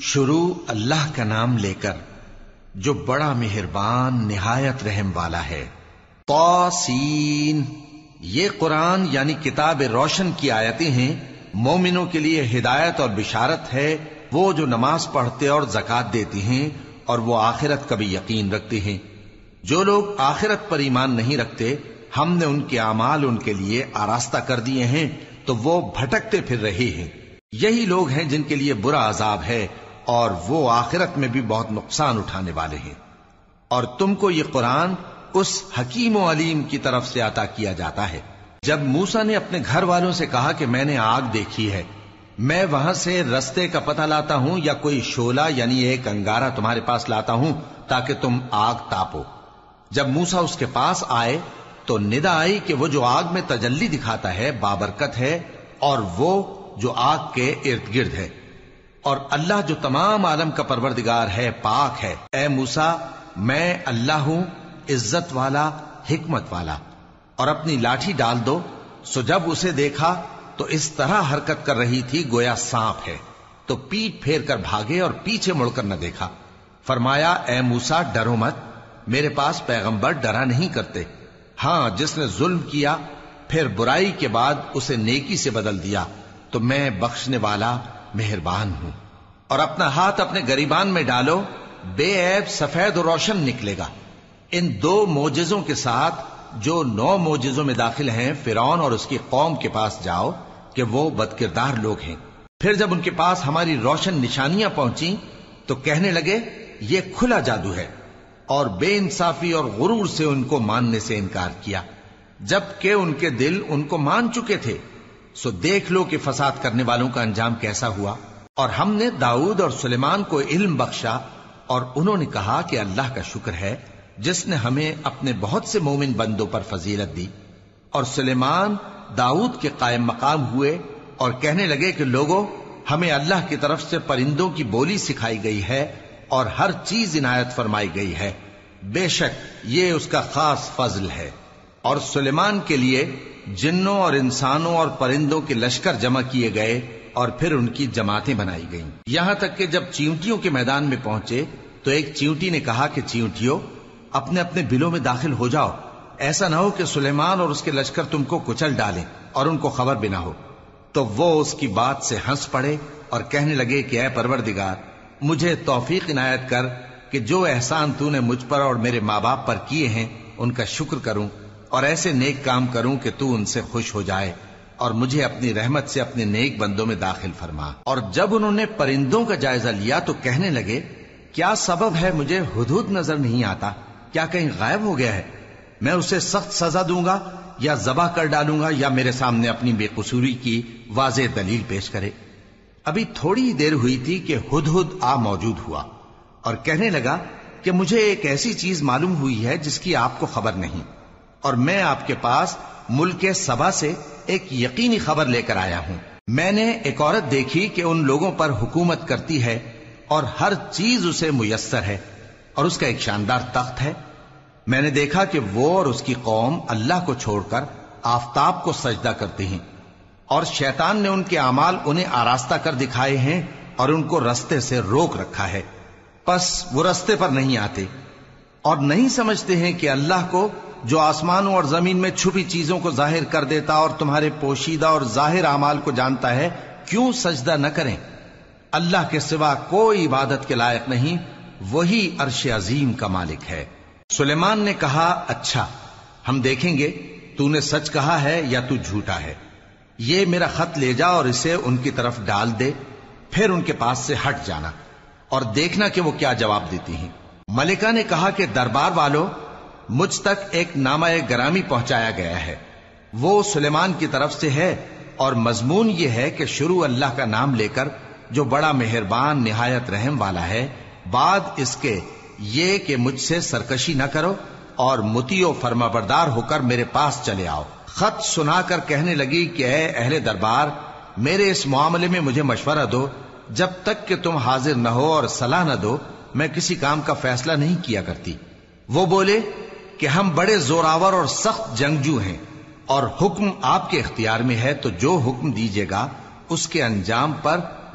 شروع اللہ کا نام لے کر جو بڑا مہربان نہایت رحم والا ہے۔ طاسین، یہ قرآن یعنی کتاب روشن کی آیتیں ہیں، مومنوں کے لیے ہدایت اور بشارت ہے، وہ جو نماز پڑھتے اور زکوٰۃ دیتے ہیں اور وہ آخرت کا بھی یقین رکھتے ہیں۔ جو لوگ آخرت پر ایمان نہیں رکھتے ہم نے ان کے اعمال ان کے لیے آراستہ کر دیے ہیں تو وہ بھٹکتے پھر رہے ہیں۔ یہی لوگ ہیں جن کے لیے برا عذاب ہے اور وہ آخرت میں بھی بہت نقصان اٹھانے والے ہیں۔ اور تم کو یہ قرآن اس حکیم و علیم کی طرف سے عطا کیا جاتا ہے۔ جب موسیٰ نے اپنے گھر والوں سے کہا کہ میں نے آگ دیکھی ہے، میں وہاں سے رستے کا پتہ لاتا ہوں یا کوئی شعلہ یعنی ایک انگارہ تمہارے پاس لاتا ہوں تاکہ تم آگ تاپو۔ جب موسیٰ اس کے پاس آئے تو ندا آئی کہ وہ جو آگ میں تجلی دکھاتا ہے بابرکت ہے اور وہ جو آگ کے ارد گرد ہے، اور اللہ جو تمام عالم کا پروردگار ہے پاک ہے۔ اے موسیٰ، میں اللہ ہوں، عزت والا، حکمت والا، اور اپنی لاٹھی ڈال دو۔ سو جب اسے دیکھا تو اس طرح حرکت کر رہی تھی گویا سانپ ہے، تو پیٹ پھیر کر بھاگے اور پیچھے مڑ کر نہ دیکھا۔ فرمایا اے موسیٰ ڈرو مت، میرے پاس پیغمبر ڈرا نہیں کرتے۔ ہاں، جس نے ظلم کیا پھر برائی کے بعد اسے نیکی سے بدل دیا تو میں بخشنے والا مہربان ہوں۔ اور اپنا ہاتھ اپنے گریبان میں ڈالو، بے عیب سفید و روشن نکلے گا۔ ان 2 معجزوں کے ساتھ جو 9 معجزوں میں داخل ہیں فرعون اور اس کی قوم کے پاس جاؤ کہ وہ بدکردار لوگ ہیں۔ پھر جب ان کے پاس ہماری روشن نشانیاں پہنچیں تو کہنے لگے یہ کھلا جادو ہے، اور بے انصافی اور غرور سے ان کو ماننے سے انکار کیا، جبکہ ان کے دل ان کو مان چکے تھے۔ سو دیکھ لو کہ فساد کرنے والوں کا انجام کیسا ہوا۔ اور ہم نے داؤد اور سلیمان کو علم بخشا، اور انہوں نے کہا کہ اللہ کا شکر ہے جس نے ہمیں اپنے بہت سے مومن بندوں پر فضیلت دی۔ اور سلیمان داؤد کے قائم مقام ہوئے اور کہنے لگے کہ لوگوں، ہمیں اللہ کی طرف سے پرندوں کی بولی سکھائی گئی ہے اور ہر چیز عنایت فرمائی گئی ہے، بے شک یہ اس کا خاص فضل ہے۔ اور سلیمان کے لیے جنوں اور انسانوں اور پرندوں کے لشکر جمع کیے گئے اور پھر ان کی جماعتیں بنائی گئیں، یہاں تک کہ جب چیونٹیوں کے میدان میں پہنچے تو ایک چیونٹی نے کہا کہ چیونٹیوں، اپنے اپنے بلوں میں داخل ہو جاؤ، ایسا نہ ہو کہ سلیمان اور اس کے لشکر تم کو کچل ڈالیں اور ان کو خبر بھی نہ ہو۔ تو وہ اس کی بات سے ہنس پڑے اور کہنے لگے کہ اے پروردگار، مجھے توفیق عنایت کر کہ جو احسان تو نے مجھ پر اور میرے ماں باپ پر کیے ہیں ان کا شکر کروں اور ایسے نیک کام کروں کہ تو ان سے خوش ہو جائے، اور مجھے اپنی رحمت سے اپنے نیک بندوں میں داخل فرما۔ اور جب انہوں نے پرندوں کا جائزہ لیا تو کہنے لگے کیا سبب ہے مجھے ہدہد نظر نہیں آتا؟ کیا کہیں غائب ہو گیا ہے؟ میں اسے سخت سزا دوں گا یا ذبح کر ڈالوں گا یا میرے سامنے اپنی بے قصوری کی واضح دلیل پیش کرے۔ ابھی تھوڑی دیر ہوئی تھی کہ ہدہد آ موجود ہوا اور کہنے لگا کہ مجھے ایک ایسی چیز معلوم ہوئی ہے جس کی آپ کو خبر نہیں، اور میں آپ کے پاس ملک سبا سے ایک یقینی خبر لے کر آیا ہوں۔ میں نے ایک عورت دیکھی کہ ان لوگوں پر حکومت کرتی ہے اور ہر چیز اسے میسر ہے، اور اس کا ایک شاندار تخت ہے۔ میں نے دیکھا کہ وہ اور اس کی قوم اللہ کو چھوڑ کر آفتاب کو سجدہ کرتے ہیں، اور شیطان نے ان کے اعمال انہیں آراستہ کر دکھائے ہیں اور ان کو رستے سے روک رکھا ہے، پس وہ رستے پر نہیں آتے، اور نہیں سمجھتے ہیں کہ اللہ کو جو آسمانوں اور زمین میں چھپی چیزوں کو ظاہر کر دیتا اور تمہارے پوشیدہ اور ظاہر اعمال کو جانتا ہے، کیوں سجدہ نہ کریں؟ اللہ کے سوا کوئی عبادت کے لائق نہیں، وہی عرش عظیم کا مالک ہے۔ سلیمان نے کہا اچھا، ہم دیکھیں گے تو نے سچ کہا ہے یا تو جھوٹا ہے۔ یہ میرا خط لے جا اور اسے ان کی طرف ڈال دے، پھر ان کے پاس سے ہٹ جانا اور دیکھنا کہ وہ کیا جواب دیتی ہیں۔ ملکہ نے کہا کہ دربار والوں، مجھ تک ایک نامہ گرامی پہنچایا گیا ہے، وہ سلیمان کی طرف سے ہے، اور مضمون یہ ہے کہ شروع اللہ کا نام لے کر جو بڑا مہربان نہایت رحم والا ہے، بعد اس کے یہ کہ مجھ سے سرکشی نہ کرو اور مطیع و فرما بردار ہو کر میرے پاس چلے آؤ۔ خط سنا کر کہنے لگی کہ اے اہل دربار، میرے اس معاملے میں مجھے مشورہ دو، جب تک کہ تم حاضر نہ ہو اور صلاح نہ دو میں کسی کام کا فیصلہ نہیں کیا کرتی۔ وہ بولے کہ ہم بڑے زوراور اور سخت جنگجو ہیں، اور حکم آپ کے اختیار میں ہے، تو جو حکم دیجیے گا اس کے انجام پر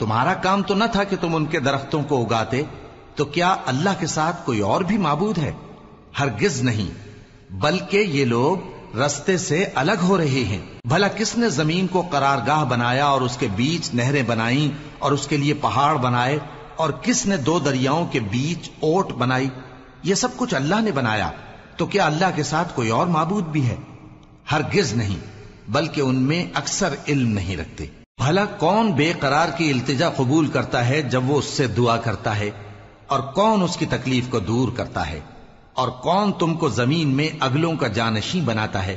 تمہارا کام تو نہ تھا کہ تم ان کے درختوں کو اگاتے، تو کیا اللہ کے ساتھ کوئی اور بھی معبود ہے؟ ہرگز نہیں، بلکہ یہ لوگ رستے سے الگ ہو رہے ہیں۔ بھلا کس نے زمین کو قرارگاہ بنایا اور اس کے بیچ نہریں بنائیں اور اس کے لیے پہاڑ بنائے، اور کس نے دو دریاؤں کے بیچ اوٹ بنائی؟ یہ سب کچھ اللہ نے بنایا، تو کیا اللہ کے ساتھ کوئی اور معبود بھی ہے؟ ہرگز نہیں، بلکہ ان میں اکثر علم نہیں رکھتے۔ بھلا کون بے قرار کی التجا قبول کرتا ہے جب وہ اس سے دعا کرتا ہے، اور کون اس کی تکلیف کو دور کرتا ہے، اور کون تم کو زمین میں اگلوں کا جانشین بناتا ہے؟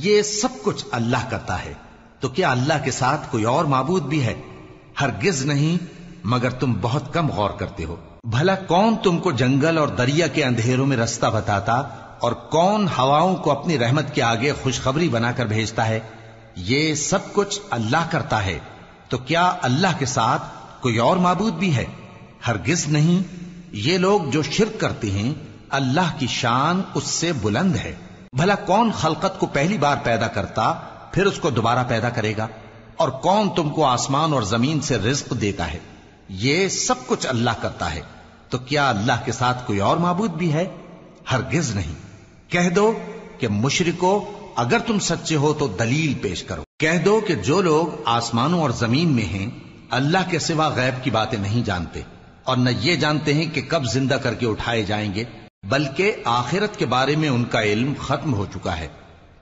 یہ سب کچھ اللہ کرتا ہے، تو کیا اللہ کے ساتھ کوئی اور معبود بھی ہے؟ ہرگز نہیں، مگر تم بہت کم غور کرتے ہو۔ بھلا کون تم کو جنگل اور دریا کے اندھیروں میں رستہ بتاتا، اور کون ہواؤں کو اپنی رحمت کے آگے خوشخبری بنا کر بھیجتا ہے؟ یہ سب کچھ اللہ کرتا ہے، تو کیا اللہ کے ساتھ کوئی اور معبود بھی ہے؟ ہرگز نہیں۔ یہ لوگ جو شرک کرتے ہیں، اللہ کی شان اس سے بلند ہے۔ بھلا کون خلقت کو پہلی بار پیدا کرتا پھر اس کو دوبارہ پیدا کرے گا؟ اور کون تم کو آسمان اور زمین سے رزق دیتا ہے؟ یہ سب کچھ اللہ کرتا ہے، تو کیا اللہ کے ساتھ کوئی اور معبود بھی ہے؟ ہرگز نہیں۔ کہہ دو کہ مشرکو، اگر تم سچے ہو تو دلیل پیش کرو۔ کہہ دو کہ جو لوگ آسمانوں اور زمین میں ہیں اللہ کے سوا غیب کی باتیں نہیں جانتے، اور نہ یہ جانتے ہیں کہ کب زندہ کر کے اٹھائے جائیں گے، بلکہ آخرت کے بارے میں ان کا علم ختم ہو چکا ہے،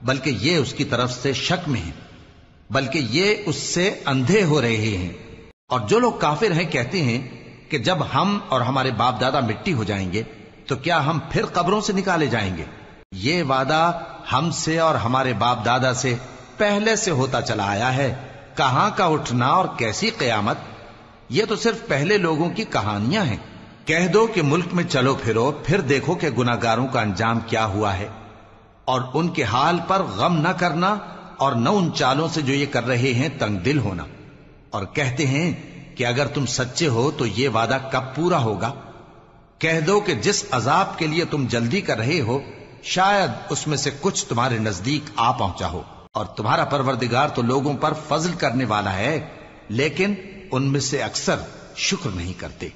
بلکہ یہ اس کی طرف سے شک میں ہیں، بلکہ یہ اس سے اندھے ہو رہے ہیں۔ اور جو لوگ کافر ہیں کہتے ہیں کہ جب ہم اور ہمارے باپ دادا مٹی ہو جائیں گے تو کیا ہم پھر قبروں سے نکالے جائیں گے؟ یہ وعدہ ہم سے اور ہمارے باپ دادا سے پہلے سے ہوتا چلا آیا ہے، کہاں کا اٹھنا اور کیسی قیامت؟ یہ تو صرف پہلے لوگوں کی کہانیاں ہیں۔ کہہ دو کہ ملک میں چلو پھرو، پھر دیکھو کہ گناہگاروں کا انجام کیا ہوا ہے، اور ان کے حال پر غم نہ کرنا، اور نہ ان چالوں سے جو یہ کر رہے ہیں تنگ دل ہونا۔ اور کہتے ہیں کہ اگر تم سچے ہو تو یہ وعدہ کب پورا ہوگا؟ کہہ دو کہ جس عذاب کے لیے تم جلدی کر رہے ہو شاید اس میں سے کچھ تمہارے نزدیک آ پہنچا ہو، اور تمہارا پروردگار تو لوگوں پر فضل کرنے والا ہے، لیکن ان میں سے اکثر شکر نہیں کرتے۔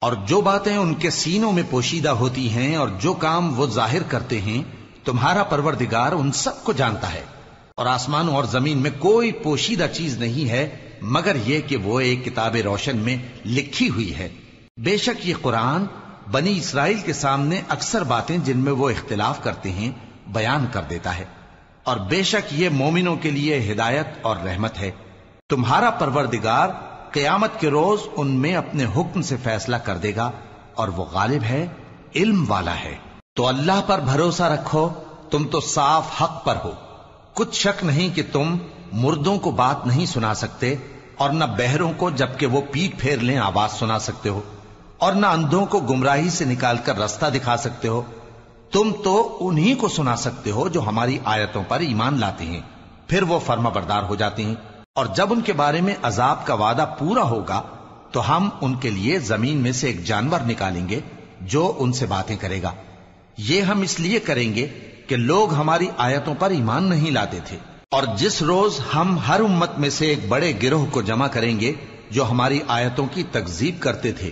اور جو باتیں ان کے سینوں میں پوشیدہ ہوتی ہیں اور جو کام وہ ظاہر کرتے ہیں، تمہارا پروردگار ان سب کو جانتا ہے۔ اور آسمانوں اور زمین میں کوئی پوشیدہ چیز نہیں ہے مگر یہ کہ وہ ایک کتاب روشن میں لکھی ہوئی ہے۔ بے شک یہ قرآن بنی اسرائیل کے سامنے اکثر باتیں جن میں وہ اختلاف کرتے ہیں بیان کر دیتا ہے، اور بے شک یہ مومنوں کے لیے ہدایت اور رحمت ہے۔ تمہارا پروردگار قیامت کے روز ان میں اپنے حکم سے فیصلہ کر دے گا، اور وہ غالب ہے، علم والا ہے۔ تو اللہ پر بھروسہ رکھو، تم تو صاف حق پر ہو۔ کچھ شک نہیں کہ تم مردوں کو بات نہیں سنا سکتے، اور نہ بہروں کو جبکہ وہ پیٹ پھیر لیں آواز سنا سکتے ہو، اور نہ اندھوں کو گمراہی سے نکال کر رستہ دکھا سکتے ہو۔ تم تو انہی کو سنا سکتے ہو جو ہماری آیتوں پر ایمان لاتے ہیں، پھر وہ فرما بردار ہو جاتے ہیں، اور جب ان کے بارے میں عذاب کا وعدہ پورا ہوگا تو ہم ان کے لیے زمین میں سے ایک جانور نکالیں گے جو ان سے باتیں کرے گا۔ یہ ہم اس لیے کریں گے کہ لوگ ہماری آیتوں پر ایمان نہیں لاتے تھے۔ اور جس روز ہم ہر امت میں سے ایک بڑے گروہ کو جمع کریں گے جو ہماری آیتوں کی تکذیب کرتے تھے،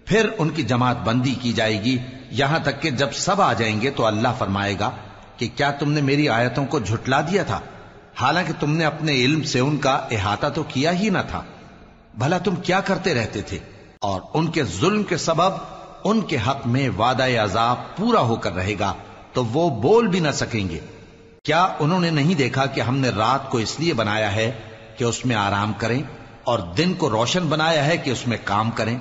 پھر ان کی جماعت بندی کی جائے گی، یہاں تک کہ جب سب آ جائیں گے تو اللہ فرمائے گا کہ کیا تم نے میری آیتوں کو جھٹلا دیا تھا، حالانکہ تم نے اپنے علم سے ان کا احاطہ تو کیا ہی نہ تھا؟ بھلا تم کیا کرتے رہتے تھے؟ اور ان کے ظلم کے سبب ان کے حق میں وعدہ عذاب پورا ہو کر رہے گا تو وہ بول بھی نہ سکیں گے۔ کیا انہوں نے نہیں دیکھا کہ ہم نے رات کو اس لیے بنایا ہے کہ اس میں آرام کریں، اور دن کو روشن بنایا ہے کہ اس میں کام کریں؟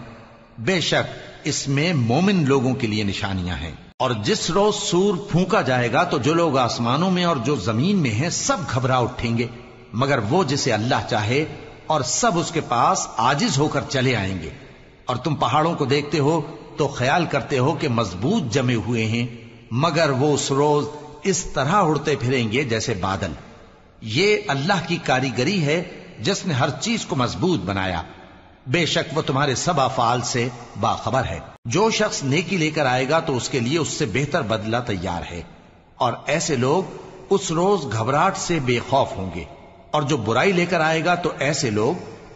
بے شک اس میں مومن لوگوں کے لیے نشانیاں ہیں۔ اور جس روز سور پھونکا جائے گا تو جو لوگ آسمانوں میں اور جو زمین میں ہیں سب گھبرا اٹھیں گے، مگر وہ جسے اللہ چاہے، اور سب اس کے پاس عاجز ہو کر چلے آئیں گے۔ اور تم پہاڑوں کو دیکھتے ہو تو خیال کرتے ہو کہ مضبوط جمے ہوئے ہیں، مگر وہ اس روز اس طرح اڑتے پھریں گے جیسے بادل۔ یہ اللہ کی کاریگری ہے جس نے ہر چیز کو مضبوط بنایا، بے شک وہ تمہارے سب افعال سے باخبر ہے۔ جو شخص نیکی لے کر آئے گا تو اس کے لیے اس سے بہتر بدلہ تیار ہے، اور ایسے لوگ اس روز گھبراہٹ سے بے خوف ہوں گے، اور جو برائی لے کر آئے گا تو ایسے لوگ